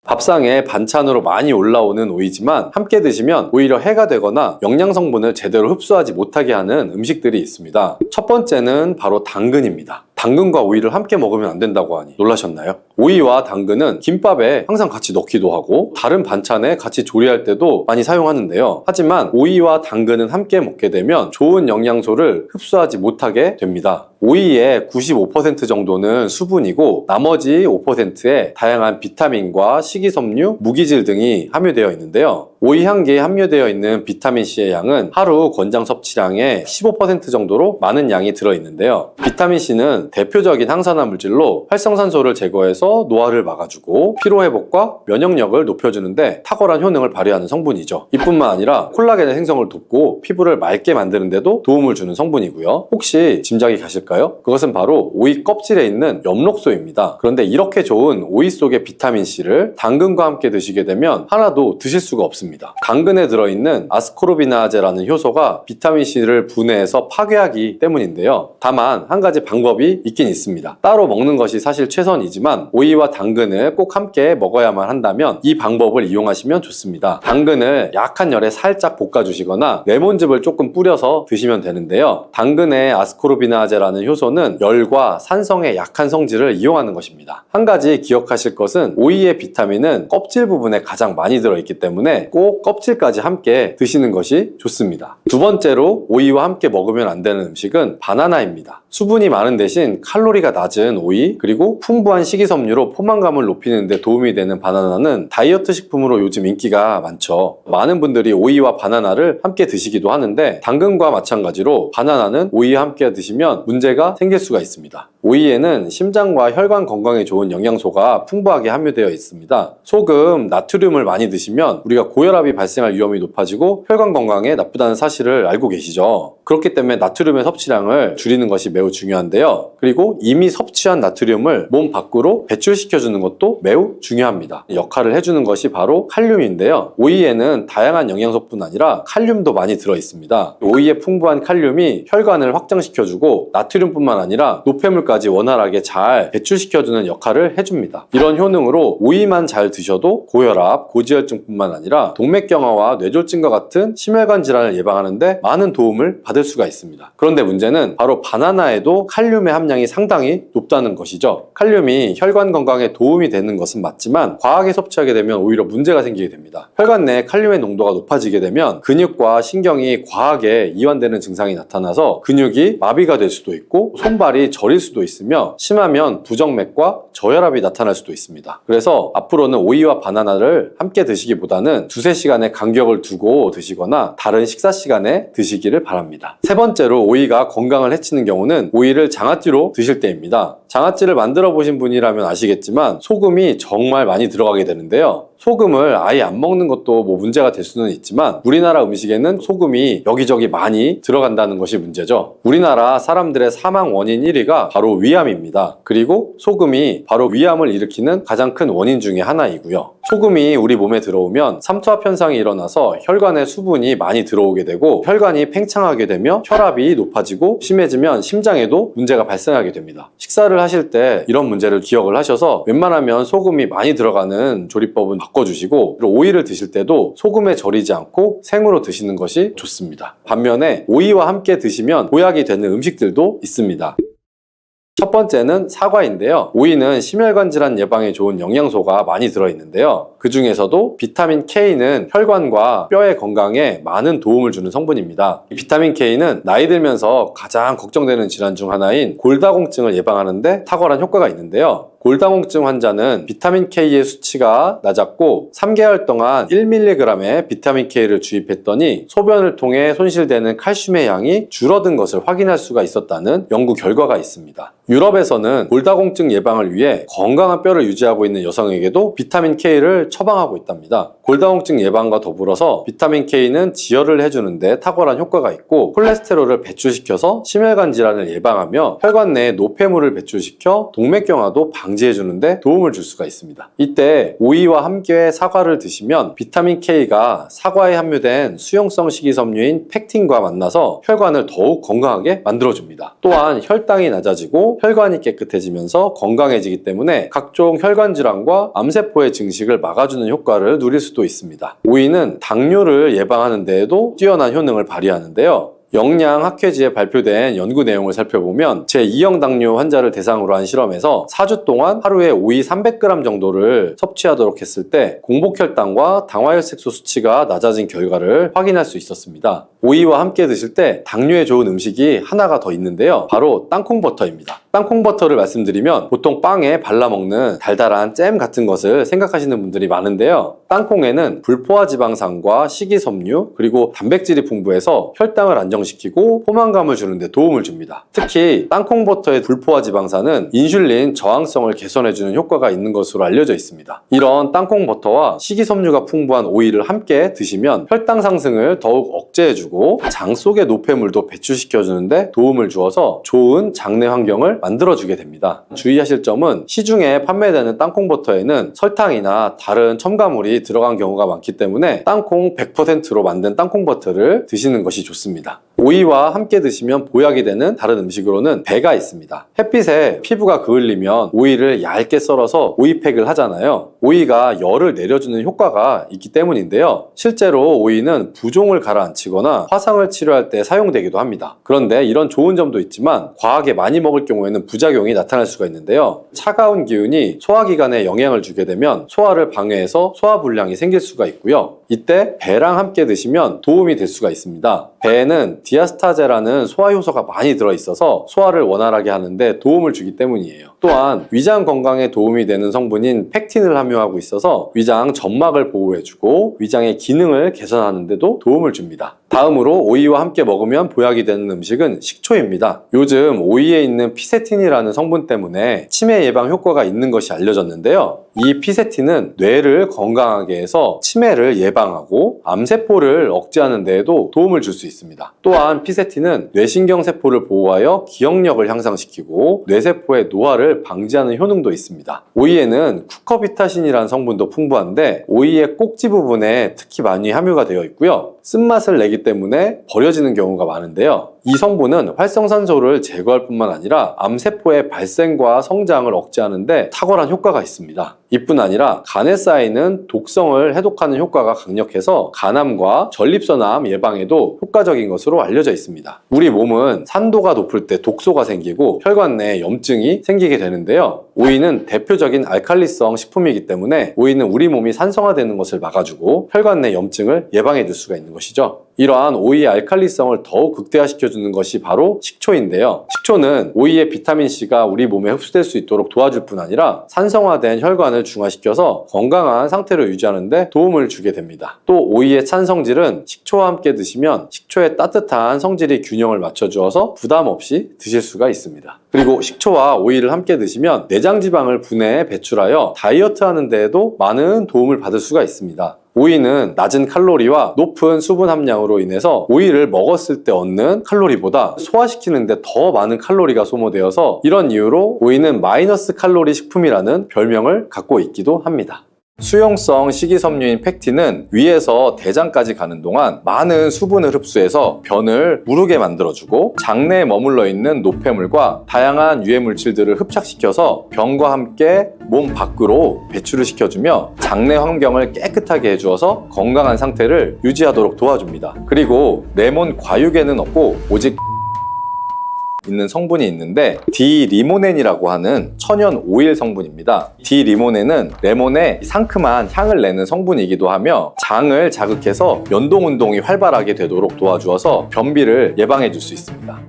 밥상에 반찬으로 많이 올라오는 오이지만 함께 드시면 오히려 해가 되거나 영양 성분을 제대로 흡수하지 못하게 하는 음식들이 있습니다. 첫 번째는 바로 당근입니다. 당근과 오이를 함께 먹으면 안 된다고 하니 놀라셨나요? 오이와 당근은 김밥에 항상 같이 넣기도 하고 다른 반찬에 같이 조리할 때도 많이 사용하는데요. 하지만 오이와 당근은 함께 먹게 되면 좋은 영양소를 흡수하지 못하게 됩니다. 오이의 95% 정도는 수분이고 나머지 5%에 다양한 비타민과 식이섬유, 무기질 등이 함유되어 있는데요. 오이 한 개에 함유되어 있는 비타민C의 양은 하루 권장 섭취량의 15% 정도로 많은 양이 들어있는데요. 비타민C는 대표적인 항산화 물질로 활성산소를 제거해서 노화를 막아주고 피로회복과 면역력을 높여주는데 탁월한 효능을 발휘하는 성분이죠. 이뿐만 아니라 콜라겐의 생성을 돕고 피부를 맑게 만드는데도 도움을 주는 성분이고요. 혹시 짐작이 가실까요? 그것은 바로 오이 껍질에 있는 엽록소입니다. 그런데 이렇게 좋은 오이 속의 비타민C를 당근과 함께 드시게 되면 하나도 드실 수가 없습니다. 당근에 들어있는 아스코르비나제라는 효소가 비타민C를 분해해서 파괴하기 때문인데요. 다만 한 가지 방법이 있긴 있습니다. 따로 먹는 것이 사실 최선이지만 오이와 당근을 꼭 함께 먹어야만 한다면 이 방법을 이용하시면 좋습니다. 당근을 약한 열에 살짝 볶아주시거나 레몬즙을 조금 뿌려서 드시면 되는데요. 당근의 아스코르비나제라는 효소는 열과 산성의 약한 성질을 이용하는 것입니다. 한 가지 기억하실 것은 오이의 비타민은 껍질 부분에 가장 많이 들어있기 때문에 꼭 껍질까지 함께 드시는 것이 좋습니다. 두 번째로 오이와 함께 먹으면 안 되는 음식은 바나나입니다. 수분이 많은 대신 칼로리가 낮은 오이 그리고 풍부한 식이섬유로 포만감을 높이는 데 도움이 되는 바나나는 다이어트 식품으로 요즘 인기가 많죠. 많은 분들이 오이와 바나나를 함께 드시기도 하는데 당근과 마찬가지로 바나나는 오이와 함께 드시면 문제가 생길 수가 있습니다. 오이에는 심장과 혈관 건강에 좋은 영양소가 풍부하게 함유되어 있습니다. 소금, 나트륨을 많이 드시면 우리가 고혈압이 발생할 위험이 높아지고 혈관 건강에 나쁘다는 사실을 알고 계시죠. 그렇기 때문에 나트륨의 섭취량을 줄이는 것이 매우 중요한데요. 그리고 이미 섭취한 나트륨을 몸 밖으로 배출시켜주는 것도 매우 중요합니다. 역할을 해주는 것이 바로 칼륨인데요. 오이에는 다양한 영양소뿐 아니라 칼륨도 많이 들어있습니다. 오이의 풍부한 칼륨이 혈관을 확장시켜주고 나트륨뿐만 아니라 노폐물까지 원활하게 잘 배출시켜주는 역할을 해줍니다. 이런 효능으로 오이만 잘 드셔도 고혈압, 고지혈증뿐만 아니라 동맥경화와 뇌졸중과 같은 심혈관 질환을 예방하는 데 많은 도움을 받을 수가 있습니다. 그런데 문제는 바로 바나나에도 칼륨의 함량이 상당히 높다는 것이죠. 칼륨이 혈관 건강에 도움이 되는 것은 맞지만 과하게 섭취하게 되면 오히려 문제가 생기게 됩니다. 혈관 내 칼륨의 농도가 높아지게 되면 근육과 신경이 과하게 이완되는 증상이 나타나서 근육이 마비가 될 수도 있고 손발이 저릴 수도 있으며 심하면 부정맥과 저혈압이 나타날 수도 있습니다. 그래서 앞으로는 오이와 바나나를 함께 드시기보다는 두세 시간의 간격을 두고 드시거나 다른 식사 시간에 드시기를 바랍니다. 세 번째로 오이가 건강을 해치는 경우는 오이를 장아찌로 드실 때입니다. 장아찌를 만들어 보신 분이라면 아시겠지만 소금이 정말 많이 들어가게 되는데요. 소금을 아예 안 먹는 것도 문제가 될 수는 있지만 우리나라 음식에는 소금이 여기저기 많이 들어간다는 것이 문제죠. 우리나라 사람들의 사망 원인 1위가 바로 위암입니다. 그리고 소금이 바로 위암을 일으키는 가장 큰 원인 중에 하나이고요. 소금이 우리 몸에 들어오면 삼투압 현상이 일어나서 혈관에 수분이 많이 들어오게 되고 혈관이 팽창하게 되며 혈압이 높아지고 심해지면 심장에도 문제가 발생하게 됩니다. 식사를 하실 때 이런 문제를 기억을 하셔서 웬만하면 소금이 많이 들어가는 조리법은 바꿔주시고 오이를 드실 때도 소금에 절이지 않고 생으로 드시는 것이 좋습니다. 반면에 오이와 함께 드시면 보약이 되는 음식들도 있습니다. 첫 번째는 사과인데요. 오이는 심혈관 질환 예방에 좋은 영양소가 많이 들어있는데요. 그 중에서도 비타민 K는 혈관과 뼈의 건강에 많은 도움을 주는 성분입니다. 비타민 K는 나이 들면서 가장 걱정되는 질환 중 하나인 골다공증을 예방하는데 탁월한 효과가 있는데요. 골다공증 환자는 비타민 K의 수치가 낮았고 3개월 동안 1mg의 비타민 K를 주입했더니 소변을 통해 손실되는 칼슘의 양이 줄어든 것을 확인할 수가 있었다는 연구 결과가 있습니다. 유럽에서는 골다공증 예방을 위해 건강한 뼈를 유지하고 있는 여성에게도 비타민 K를 처방하고 있답니다. 골다공증 예방과 더불어서 비타민 K는 지혈을 해주는데 탁월한 효과가 있고 콜레스테롤을 배출시켜서 심혈관 질환을 예방하며 혈관 내에 노폐물을 배출시켜 동맥경화도 방지해주는데 도움을 줄 수가 있습니다. 이때 오이와 함께 사과를 드시면 비타민 K가 사과에 함유된 수용성 식이섬유인 팩틴과 만나서 혈관을 더욱 건강하게 만들어줍니다. 또한 혈당이 낮아지고 혈관이 깨끗해지면서 건강해지기 때문에 각종 혈관 질환과 암세포의 증식을 막아주는 효과를 누릴 수도 있습니다. 오이는 당뇨를 예방하는 데에도 뛰어난 효능을 발휘하는데요. 영양학회지에 발표된 연구 내용을 살펴보면 제2형 당뇨 환자를 대상으로 한 실험에서 4주 동안 하루에 오이 300g 정도를 섭취하도록 했을 때 공복혈당과 당화혈색소 수치가 낮아진 결과를 확인할 수 있었습니다. 오이와 함께 드실 때 당뇨에 좋은 음식이 하나가 더 있는데요. 바로 땅콩버터입니다. 땅콩버터를 말씀드리면 보통 빵에 발라먹는 달달한 잼 같은 것을 생각하시는 분들이 많은데요. 땅콩에는 불포화 지방산과 식이섬유 그리고 단백질이 풍부해서 혈당을 안정시키고 포만감을 주는 데 도움을 줍니다. 특히 땅콩버터의 불포화 지방산은 인슐린 저항성을 개선해주는 효과가 있는 것으로 알려져 있습니다. 이런 땅콩버터와 식이섬유가 풍부한 오이를 함께 드시면 혈당 상승을 더욱 억제해주고 장 속의 노폐물도 배출시켜주는데 도움을 주어서 좋은 장내 환경을 만들어주게 됩니다. 주의하실 점은 시중에 판매되는 땅콩버터에는 설탕이나 다른 첨가물이 들어간 경우가 많기 때문에 땅콩 100%로 만든 땅콩버터를 드시는 것이 좋습니다. 오이와 함께 드시면 보약이 되는 다른 음식으로는 배가 있습니다. 햇빛에 피부가 그을리면 오이를 얇게 썰어서 오이팩을 하잖아요. 오이가 열을 내려주는 효과가 있기 때문인데요. 실제로 오이는 부종을 가라앉히거나 화상을 치료할 때 사용되기도 합니다. 그런데 이런 좋은 점도 있지만 과하게 많이 먹을 경우에는 부작용이 나타날 수가 있는데요. 차가운 기운이 소화기관에 영향을 주게 되면 소화를 방해해서 소화불량이 생길 수가 있고요. 이때 배랑 함께 드시면 도움이 될 수가 있습니다. 배에는 디아스타제라는 소화 효소가 많이 들어있어서 소화를 원활하게 하는데 도움을 주기 때문이에요. 또한 위장 건강에 도움이 되는 성분인 팩틴을 함유하고 있어서 위장 점막을 보호해주고 위장의 기능을 개선하는 데도 도움을 줍니다. 다음으로 오이와 함께 먹으면 보약이 되는 음식은 식초입니다. 요즘 오이에 있는 피세틴이라는 성분 때문에 치매 예방 효과가 있는 것이 알려졌는데요. 이 피세틴은 뇌를 건강하게 해서 치매를 예방하고 암세포를 억제하는 데에도 도움을 줄 수 있습니다. 또한 피세틴은 뇌신경세포를 보호하여 기억력을 향상시키고 뇌세포의 노화를 방지하는 효능도 있습니다. 오이에는 쿠커비타신이라는 성분도 풍부한데 오이의 꼭지 부분에 특히 많이 함유가 되어 있고요. 쓴맛을 내기 때문에 버려지는 경우가 많은데요. 이 성분은 활성산소를 제거할 뿐만 아니라 암세포의 발생과 성장을 억제하는데 탁월한 효과가 있습니다. 이뿐 아니라 간에 쌓이는 독성을 해독하는 효과가 강력해서 간암과 전립선암 예방에도 효과적인 것으로 알려져 있습니다. 우리 몸은 산도가 높을 때 독소가 생기고 혈관 내에 염증이 생기게 되는데요. 오이는 대표적인 알칼리성 식품이기 때문에 오이는 우리 몸이 산성화되는 것을 막아주고 혈관 내 염증을 예방해 줄 수가 있는 것이죠. 이러한 오이의 알칼리성을 더욱 극대화시켜주는 것이 바로 식초인데요. 식초는 오이의 비타민C가 우리 몸에 흡수될 수 있도록 도와줄 뿐 아니라 산성화된 혈관을 중화시켜서 건강한 상태를 유지하는 데 도움을 주게 됩니다. 또 오이의 찬 성질은 식초와 함께 드시면 식초의 따뜻한 성질이 균형을 맞춰주어서 부담 없이 드실 수가 있습니다. 그리고 식초와 오이를 함께 드시면 내장지방을 분해해 배출하여 다이어트 하는 데에도 많은 도움을 받을 수가 있습니다. 오이는 낮은 칼로리와 높은 수분 함량으로 인해서 오이를 먹었을 때 얻는 칼로리보다 소화시키는데 더 많은 칼로리가 소모되어서 이런 이유로 오이는 마이너스 칼로리 식품이라는 별명을 갖고 있기도 합니다. 수용성 식이섬유인 팩틴은 위에서 대장까지 가는 동안 많은 수분을 흡수해서 변을 무르게 만들어주고 장내에 머물러 있는 노폐물과 다양한 유해 물질들을 흡착시켜서 변과 함께 몸 밖으로 배출을 시켜주며 장내 환경을 깨끗하게 해주어서 건강한 상태를 유지하도록 도와줍니다. 그리고 레몬 과육에는 없고 오직 있는 성분이 있는데 디리모넨이라고 하는 천연 오일 성분입니다. 디리모넨은 레몬의 상큼한 향을 내는 성분이기도 하며 장을 자극해서 연동 운동이 활발하게 되도록 도와주어서 변비를 예방해 줄 수 있습니다.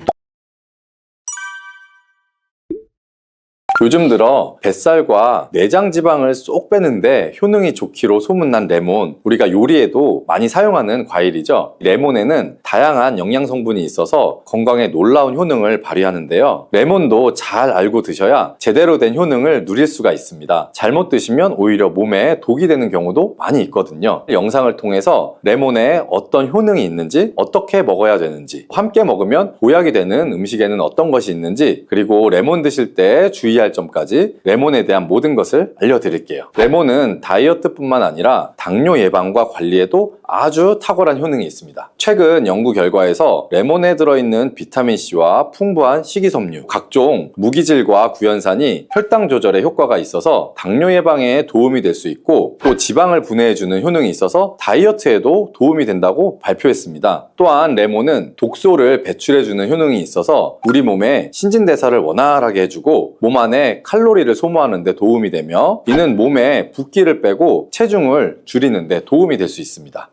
요즘 들어 뱃살과 내장 지방을 쏙 빼는데 효능이 좋기로 소문난 레몬, 우리가 요리에도 많이 사용하는 과일이죠. 레몬에는 다양한 영양 성분이 있어서 건강에 놀라운 효능을 발휘하는데요. 레몬도 잘 알고 드셔야 제대로 된 효능을 누릴 수가 있습니다. 잘못 드시면 오히려 몸에 독이 되는 경우도 많이 있거든요. 영상을 통해서 레몬에 어떤 효능이 있는지, 어떻게 먹어야 되는지, 함께 먹으면 보약이 되는 음식에는 어떤 것이 있는지, 그리고 레몬 드실 때 주의할 점까지 레몬에 대한 모든 것을 알려드릴게요. 레몬은 다이어트뿐만 아니라 당뇨 예방과 관리에도 아주 탁월한 효능이 있습니다. 최근 연구 결과에서 레몬에 들어있는 비타민C와 풍부한 식이섬유, 각종 무기질과 구연산이 혈당 조절에 효과가 있어서 당뇨 예방에 도움이 될 수 있고 또 지방을 분해해주는 효능이 있어서 다이어트에도 도움이 된다고 발표했습니다. 또한 레몬은 독소를 배출해주는 효능이 있어서 우리 몸의 신진대사를 원활하게 해주고 몸 안에 칼로리를 소모하는 데 도움이 되며 이는 몸에 붓기를 빼고 체중을 줄이는 데 도움이 될 수 있습니다.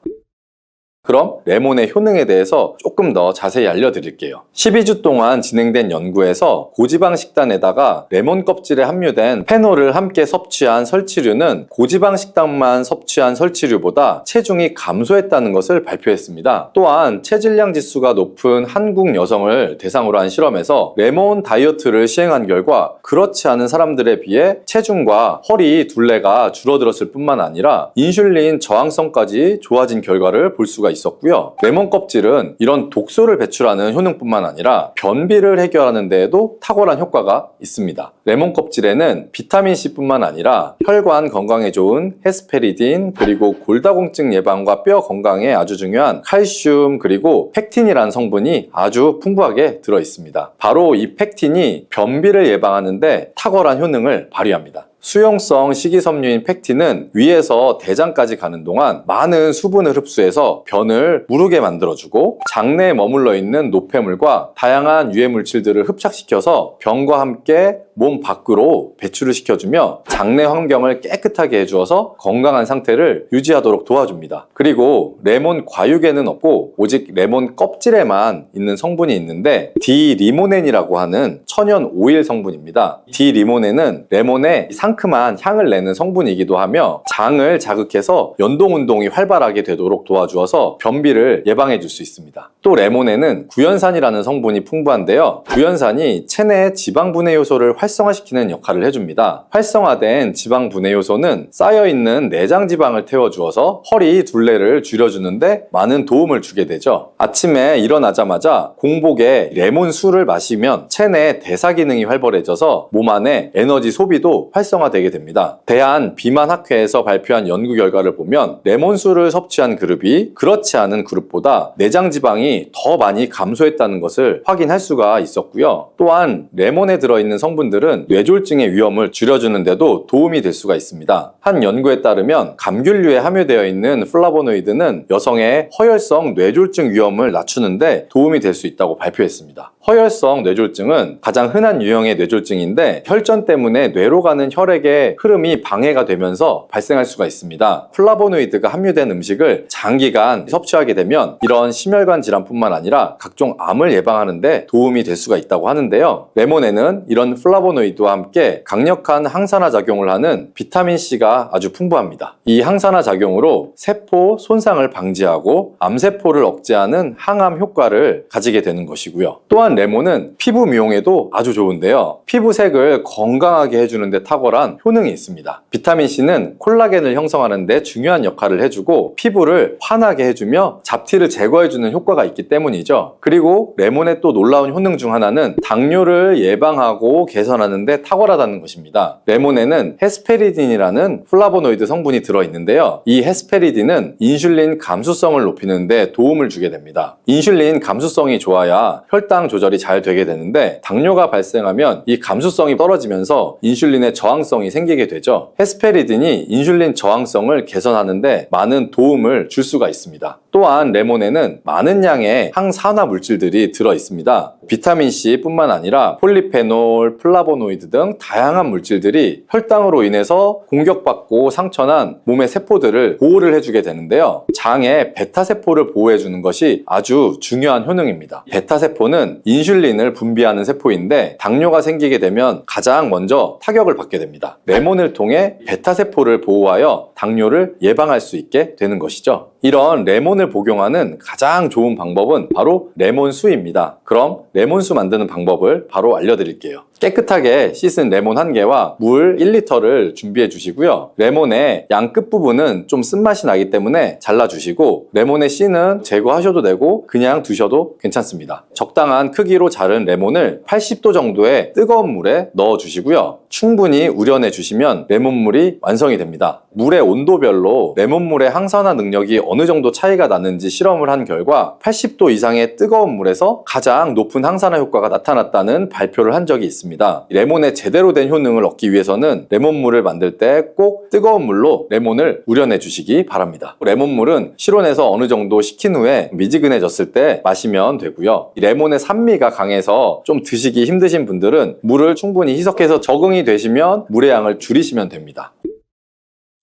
그럼 레몬의 효능에 대해서 조금 더 자세히 알려드릴게요. 12주 동안 진행된 연구에서 고지방 식단에다가 레몬 껍질에 함유된 페놀을 함께 섭취한 설치류는 고지방 식단만 섭취한 설치류보다 체중이 감소했다는 것을 발표했습니다. 또한 체질량 지수가 높은 한국 여성을 대상으로 한 실험에서 레몬 다이어트를 시행한 결과 그렇지 않은 사람들에 비해 체중과 허리 둘레가 줄어들었을 뿐만 아니라 인슐린 저항성까지 좋아진 결과를 볼 수가 있었고요. 레몬 껍질은 이런 독소를 배출하는 효능뿐만 아니라 변비를 해결하는 데에도 탁월한 효과가 있습니다. 레몬 껍질에는 비타민C 뿐만 아니라 혈관 건강에 좋은 헤스페리딘, 그리고 골다공증 예방과 뼈 건강에 아주 중요한 칼슘, 그리고 펙틴이라는 성분이 아주 풍부하게 들어 있습니다. 바로 이 펙틴이 변비를 예방하는데 탁월한 효능을 발휘합니다. 수용성 식이섬유인 펙틴은 위에서 대장까지 가는 동안 많은 수분을 흡수해서 변을 무르게 만들어주고 장내에 머물러 있는 노폐물과 다양한 유해 물질들을 흡착시켜서 변과 함께 몸 밖으로 배출을 시켜주며 장내 환경을 깨끗하게 해주어서 건강한 상태를 유지하도록 도와줍니다. 그리고 레몬 과육에는 없고 오직 레몬 껍질에만 있는 성분이 있는데 디리모넨이라고 하는 천연 오일 성분입니다. 디리모넨은 레몬의 상큼한 향을 내는 성분이기도 하며 장을 자극해서 연동운동이 활발하게 되도록 도와주어서 변비를 예방해 줄 수 있습니다. 또 레몬에는 구연산이라는 성분이 풍부한데요. 구연산이 체내 지방 분해 요소를 활성화시키는 역할을 해줍니다. 활성화된 지방 분해 요소는 쌓여있는 내장 지방을 태워주어서 허리 둘레를 줄여주는데 많은 도움을 주게 되죠. 아침에 일어나자마자 공복에 레몬 술을 마시면 체내 대사 기능이 활발해져서 몸 안에 에너지 소비도 활성화되게 됩니다. 대한비만학회에서 발표한 연구 결과를 보면 레몬술을 섭취한 그룹이 그렇지 않은 그룹보다 내장 지방이 더 많이 감소했다는 것을 확인할 수가 있었고요. 또한 레몬에 들어있는 성분들은 뇌졸중의 위험을 줄여주는 데도 도움이 될 수가 있습니다. 한 연구에 따르면 감귤류에 함유되어 있는 플라보노이드는 여성의 허혈성 뇌졸중 위험을 낮추는데 도움이 될 수 있다고 발표했습니다. 허혈성 뇌졸중은 가장 흔한 유형의 뇌졸중인데 혈전 때문에 뇌로 가는 혈액의 흐름이 방해가 되면서 발생할 수가 있습니다. 플라보노이드가 함유된 음식을 장기간 섭취하게 되면 이런 심혈관 질환뿐만 아니라 각종 암을 예방하는 데 도움이 될 수가 있다고 하는데요. 레몬에는 이런 플라보노이드와 함께 강력한 항산화 작용을 하는 비타민C가 아주 풍부합니다. 이 항산화 작용으로 세포 손상을 방지하고 암세포를 억제하는 항암 효과를 가지게 되는 것이고요. 또한 레몬은 피부 미용에도 아주 좋은데요. 피부색을 건강하게 해주는 데 탁월한 효능이 있습니다. 비타민C는 콜라겐을 형성하는 데 중요한 역할을 해주고 피부를 환하게 해주며 잡티를 제거해주는 효과가 있기 때문이죠. 그리고 레몬의 또 놀라운 효능 중 하나는 당뇨를 예방하고 개선하는 데 탁월하다는 것입니다. 레몬에는 헤스페리딘이라는 플라보노이드 성분이 들어있는데요. 이 헤스페리딘은 인슐린 감수성을 높이는 데 도움을 주게 됩니다. 인슐린 감수성이 좋아야 혈당 조절이 잘 되게 되는데 당뇨가 발생하면 이 감수성이 떨어지면서 인슐린의 저항성이 생기게 되죠. 헤스페리딘이 인슐린 저항성을 개선하는데 많은 도움을 줄 수가 있습니다. 또한 레몬에는 많은 양의 항산화 물질들이 들어 있습니다. 비타민C 뿐만 아니라 폴리페놀, 플라보노이드 등 다양한 물질들이 혈당으로 인해서 공격받고 상처난 몸의 세포들을 보호를 해주게 되는데요. 장의 베타세포를 보호해주는 것이 아주 중요한 효능입니다. 베타세포는 인슐린을 분비하는 세포인데 당뇨가 생기게 되면 가장 먼저 타격을 받게 됩니다. 레몬을 통해 베타세포를 보호하여 당뇨를 예방할 수 있게 되는 것이죠. 이런 레몬을 복용하는 가장 좋은 방법은 바로 레몬수입니다. 그럼 레몬수 만드는 방법을 바로 알려드릴게요. 깨끗하게 씻은 레몬 1개와 물 1리터를 준비해 주시고요. 레몬의 양 끝부분은 좀 쓴맛이 나기 때문에 잘라주시고 레몬의 씨는 제거하셔도 되고 그냥 두셔도 괜찮습니다. 적당한 크기로 자른 레몬을 80도 정도의 뜨거운 물에 넣어 주시고요. 충분히 우려내 주시면 레몬물이 완성이 됩니다. 물의 온도별로 레몬물의 항산화 능력이 어느 정도 차이가 나는지 실험을 한 결과 80도 이상의 뜨거운 물에서 가장 높은 항산화 효과가 나타났다는 발표를 한 적이 있습니다. 레몬의 제대로 된 효능을 얻기 위해서는 레몬물을 만들 때 꼭 뜨거운 물로 레몬을 우려내 주시기 바랍니다. 레몬물은 실온에서 어느 정도 식힌 후에 미지근해졌을 때 마시면 되고요. 레몬의 산미가 강해서 좀 드시기 힘드신 분들은 물을 충분히 희석해서 적응이 되시면 물의 양을 줄이시면 됩니다.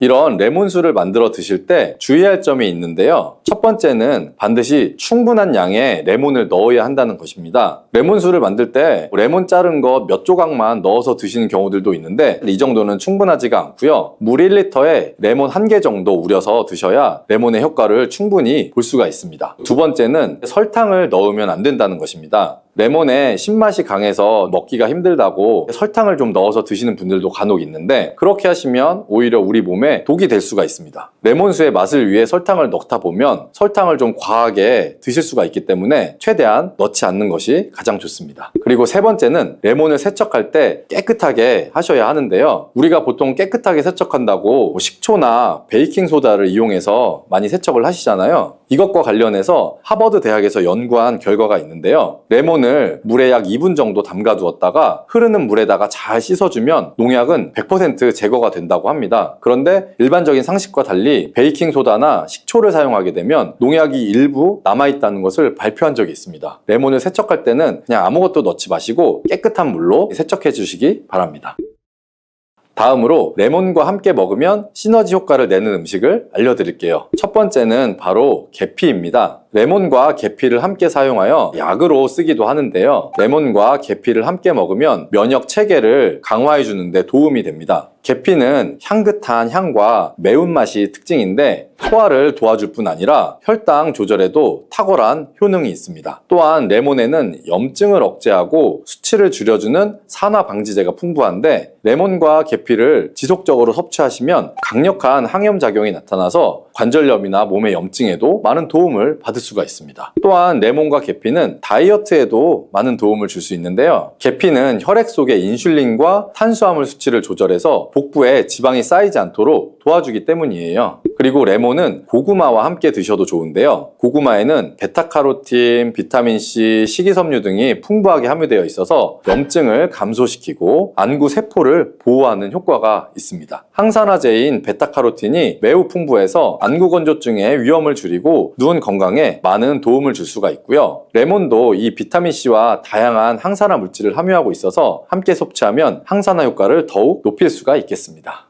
이런 레몬수를 만들어 드실 때 주의할 점이 있는데요. 첫 번째는 반드시 충분한 양의 레몬을 넣어야 한다는 것입니다. 레몬수를 만들 때 레몬 자른 거 몇 조각만 넣어서 드시는 경우들도 있는데 이 정도는 충분하지가 않고요. 물 1리터에 레몬 1개 정도 우려서 드셔야 레몬의 효과를 충분히 볼 수가 있습니다. 두 번째는 설탕을 넣으면 안 된다는 것입니다. 레몬의 신맛이 강해서 먹기가 힘들다고 설탕을 좀 넣어서 드시는 분들도 간혹 있는데 그렇게 하시면 오히려 우리 몸에 독이 될 수가 있습니다. 레몬수의 맛을 위해 설탕을 넣다 보면 설탕을 좀 과하게 드실 수가 있기 때문에 최대한 넣지 않는 것이 가장 좋습니다. 그리고 세 번째는 레몬을 세척할 때 깨끗하게 하셔야 하는데요. 우리가 보통 깨끗하게 세척한다고 식초나 베이킹소다를 이용해서 많이 세척을 하시잖아요. 이것과 관련해서 하버드 대학에서 연구한 결과가 있는데요. 레몬을 물에 약 2분 정도 담가 두었다가 흐르는 물에다가 잘 씻어주면 농약은 100% 제거가 된다고 합니다. 그런데 일반적인 상식과 달리 베이킹소다나 식초를 사용하게 되면 농약이 일부 남아있다는 것을 발표한 적이 있습니다. 레몬을 세척할 때는 그냥 아무것도 넣지 마시고 깨끗한 물로 세척해 주시기 바랍니다. 다음으로 레몬과 함께 먹으면 시너지 효과를 내는 음식을 알려드릴게요. 첫 번째는 바로 계피입니다. 레몬과 계피를 함께 사용하여 약으로 쓰기도 하는데요. 레몬과 계피를 함께 먹으면 면역 체계를 강화해 주는데 도움이 됩니다. 계피는 향긋한 향과 매운맛이 특징인데 소화를 도와줄 뿐 아니라 혈당 조절에도 탁월한 효능이 있습니다. 또한 레몬에는 염증을 억제하고 수치를 줄여주는 산화 방지제가 풍부한데 레몬과 계피를 지속적으로 섭취하시면 강력한 항염작용이 나타나서 관절염이나 몸의 염증에도 많은 도움을 받을 수가 있습니다. 또한 레몬과 계피는 다이어트에도 많은 도움을 줄 수 있는데요. 계피는 혈액 속의 인슐린과 탄수화물 수치를 조절해서 복부에 지방이 쌓이지 않도록 도와주기 때문이에요. 그리고 레몬은 고구마와 함께 드셔도 좋은데요. 고구마에는 베타카로틴, 비타민C, 식이섬유 등이 풍부하게 함유되어 있어서 염증을 감소시키고 안구 세포를 보호하는 효과가 있습니다. 항산화제인 베타카로틴이 매우 풍부해서 안구 건조증의 위험을 줄이고 눈 건강에 많은 도움을 줄 수가 있고요. 레몬도 이 비타민C와 다양한 항산화 물질을 함유하고 있어서 함께 섭취하면 항산화 효과를 더욱 높일 수가 있겠습니다.